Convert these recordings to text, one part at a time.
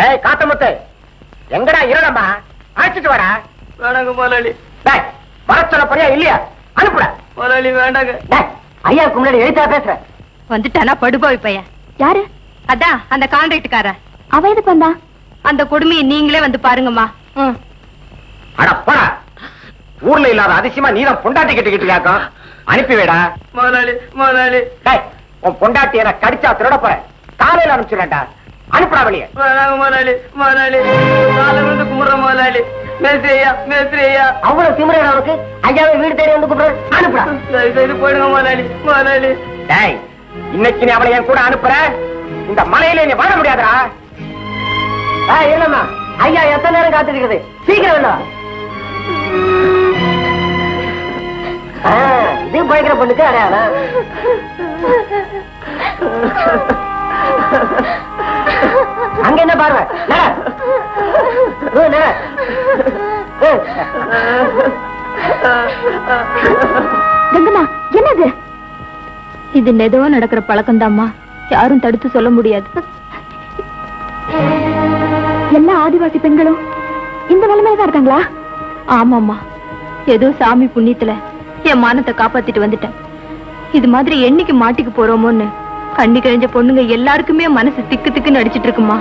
ஏய் காத்தமுத்து, எங்கடா இருடமா? அழைச்சிட்டு வாடா. வேணாங்க முதலாளி. வர சொல்ல போறியா இல்லையா? அனுப்புட. முதலாளி வேண்டாங்க. ஐயாவுக்கு முன்னாடி எழுத்தா பேசுற. வந்துட்டானா படுபாவி பையன். யாரு? அதான் அந்த கான்ட்ராக்டுக்கார. அவ எதுக்கு வந்தா? அந்த கொடுமையை நீங்களே வந்து பாருங்கம்மா. அட போடா. ஊர்ல இல்லாத அதிசயமா நீதான் பொண்டாட்டி கட்டிக்கிட்டு அனுப்பி வேடா. முதலாளி முதலாளி. உன் பொண்டாட்டி என கடிச்சா திருட போற. காலையில அனுப்பிச்சுடா. அனுப்புடா வெளியே. வேணாங்க முதலாளி. முதலாளி காலை வந்து கும்பிடுற முதலாளி. மேஸ்திரியா மேஸ்திரியா. அவ்வளவு திமிர அவனுக்கு ஐயாவை வீடு தேடி வந்து கூப்பிடுற. அனுப்புடா. சரி போயிடுங்க முதலாளி. முதலாளி இன்னைக்கு நீ அவளை என் கூட அனுப்புற. இந்த மலையில நீ வாழ முடியாதா? இல்லம்மா, ஐயா எத்தனை நேரம் காத்திருக்கிறது? சீக்கிரம் இல்ல. இது பயங்கர பொண்ணுக்கு அடையாளம். அங்க என்ன பார்வை? கங்கம்மா, என்னது இது? மெதுவா நடக்கிற பழக்கம் தாம்மா, யாரும் தடுத்து சொல்ல முடியாது. எல்லா ஆதிவாசி பெண்களும் இந்த நிலைமையில இருக்காங்களா? ஆமாம்மா, ஏதோ சாமி புண்ணியத்துல என் மானத்தை காப்பாத்திட்டு வந்துட்டேன். இது மாதிரி என்னைக்கு மாட்டிக்கு போறோமோன்னு கண்ணி கழிஞ்ச பொண்ணுங்க எல்லாருக்குமே மனசு திக்கு திக்குன்னு அடிச்சிட்டு இருக்குமா.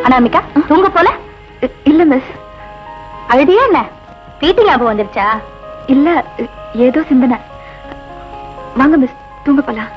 அனாமிகா தூங்க போல? இல்ல மிஸ். அழுதியா என்ன? வீட்டு ஞாபகம் வந்துருச்சா? இல்ல, ஏதோ சிந்தனை. வாங்க மிஸ், தூங்க போலாம்.